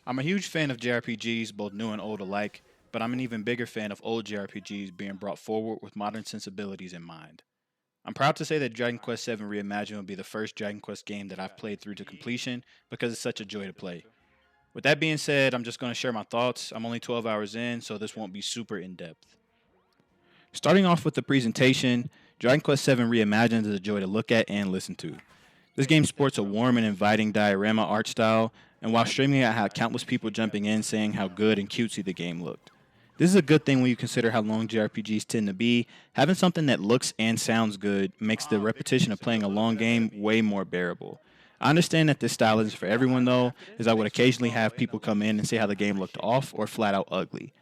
I'm a huge fan of JRPGs, both new and old alike, but I'm an even bigger fan of old JRPGs being brought forward with modern sensibilities in mind. I'm proud to say that Dragon Quest VII Reimagined will be the first Dragon Quest game that I've played through to completion because it's such a joy to play. With that being said, I'm just going to share my thoughts. I'm only 12 hours in, so this won't be super in depth. Starting off with the presentation, Dragon Quest VII Reimagined is a joy to look at and listen to. This game sports a warm and inviting diorama art style, and while streaming, I had countless people jumping in saying how good and cutesy the game looked. This is a good thing when you consider how long JRPGs tend to be. Having something that looks and sounds good makes the repetition of playing a long game way more bearable. I understand that this style isn't for everyone though, as I would occasionally have people come in and say how the game looked off or flat out ugly.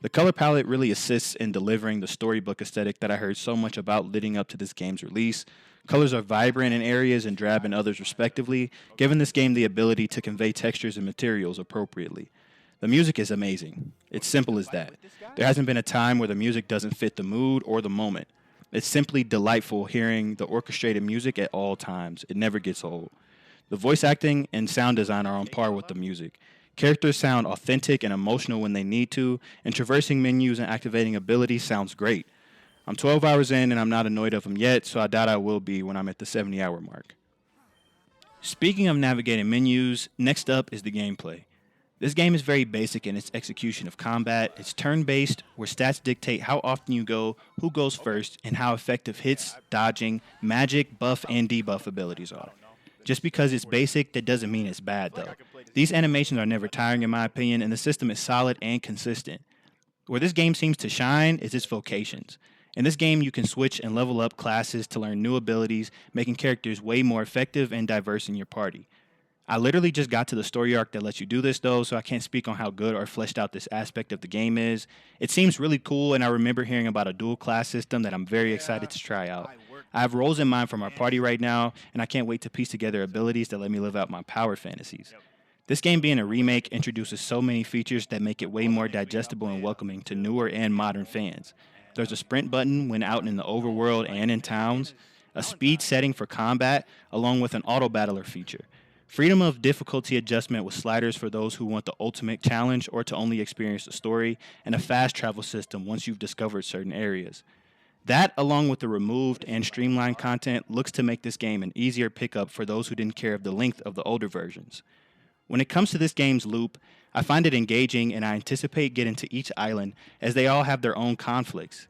The color palette really assists in delivering the storybook aesthetic that I heard so much about leading up to this game's release. Colors are vibrant in areas and drab in others, respectively, giving this game the ability to convey textures and materials appropriately. The music is amazing. It's simple as that. There hasn't been a time where the music doesn't fit the mood or the moment. It's simply delightful hearing the orchestrated music at all times. It never gets old. The voice acting and sound design are on par with the music. Characters sound authentic and emotional when they need to, and traversing menus and activating abilities sounds great. I'm 12 hours in and I'm not annoyed of them yet, so I doubt I will be when I'm at the 70-hour mark. Speaking of navigating menus, next up is the gameplay. This game is very basic in its execution of combat. It's turn based, where stats dictate how often you go, who goes first, and how effective hits, dodging, magic, buff, and debuff abilities are. Just because it's basic, that doesn't mean it's bad, though. These animations are never tiring, in my opinion, and the system is solid and consistent. Where this game seems to shine is its vocations. In this game, you can switch and level up classes to learn new abilities, making characters way more effective and diverse in your party. I literally just got to the story arc that lets you do this though, so I can't speak on how good or fleshed out this aspect of the game is. It seems really cool, and I remember hearing about a dual class system that I'm very excited to try out. I have roles in mind for my party right now, and I can't wait to piece together abilities that let me live out my power fantasies. This game being a remake introduces so many features that make it way more digestible and welcoming to newer and modern fans. There's a sprint button when out in the overworld and in towns, a speed setting for combat, along with an auto battler feature. Freedom of difficulty adjustment with sliders for those who want the ultimate challenge or to only experience the story, and a fast travel system once you've discovered certain areas. That, along with the removed and streamlined content, looks to make this game an easier pickup for those who didn't care of the length of the older versions. When it comes to this game's loop, I find it engaging and I anticipate getting to each island as they all have their own conflicts.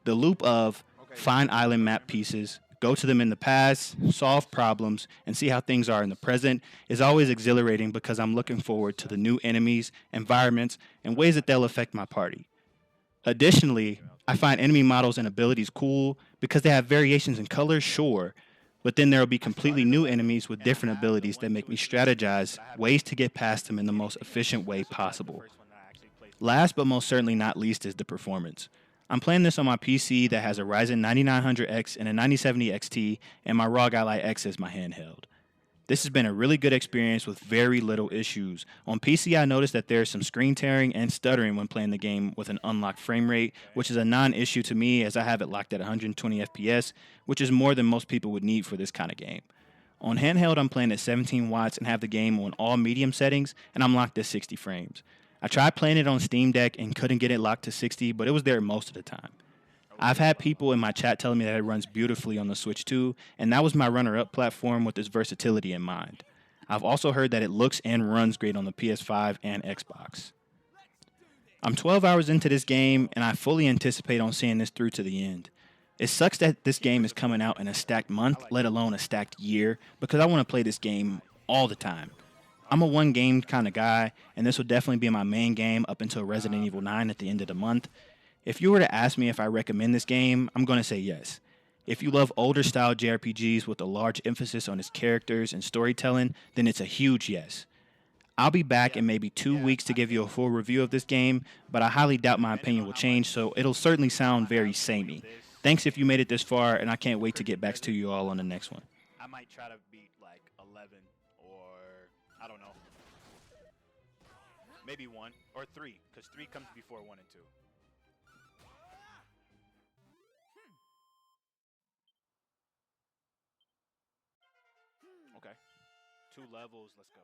The loop of find island map pieces, go to them in the past, solve problems, and see how things are in the present is always exhilarating because I'm looking forward to the new enemies, environments, and ways that they'll affect my party. Additionally, I find enemy models and abilities cool because they have variations in colors, sure, but then there will be completely new enemies with different abilities that make me strategize ways to get past them in the most efficient way possible. Last but most certainly not least is the performance. I'm playing this on my PC that has a Ryzen 9900X and a 9070 XT, and my ROG Ally X is my handheld. This has been a really good experience with very little issues. On PC, I noticed that there's some screen tearing and stuttering when playing the game with an unlocked frame rate, which is a non issue to me as I have it locked at 120 FPS, which is more than most people would need for this kind of game. On handheld, I'm playing at 17 watts and have the game on all medium settings, and I'm locked at 60 frames. I tried playing it on Steam Deck and couldn't get it locked to 60, but it was there most of the time. I've had people in my chat telling me that it runs beautifully on the Switch too, and that was my runner up platform with its versatility in mind. I've also heard that it looks and runs great on the PS5 and Xbox. I'm 12 hours into this game, and I fully anticipate on seeing this through to the end. It sucks that this game is coming out in a stacked month, let alone a stacked year, because I want to play this game all the time. I'm a one game kind of guy, and this will definitely be my main game up until Resident Evil 9 at the end of the month. If you were to ask me if I recommend this game, I'm going to say yes. If you love older style JRPGs with a large emphasis on its characters and storytelling, then it's a huge yes. I'll be back in maybe 2 weeks to give you a full review of this game, but I highly doubt my opinion will change, so it'll certainly sound very samey. Thanks if you made it this far, and I can't wait to get back to you all on the next one. I might try to beat like 11 or I don't know, maybe 1 or 3, because 3 comes before 1 and 2. Okay. 2 levels, let's go.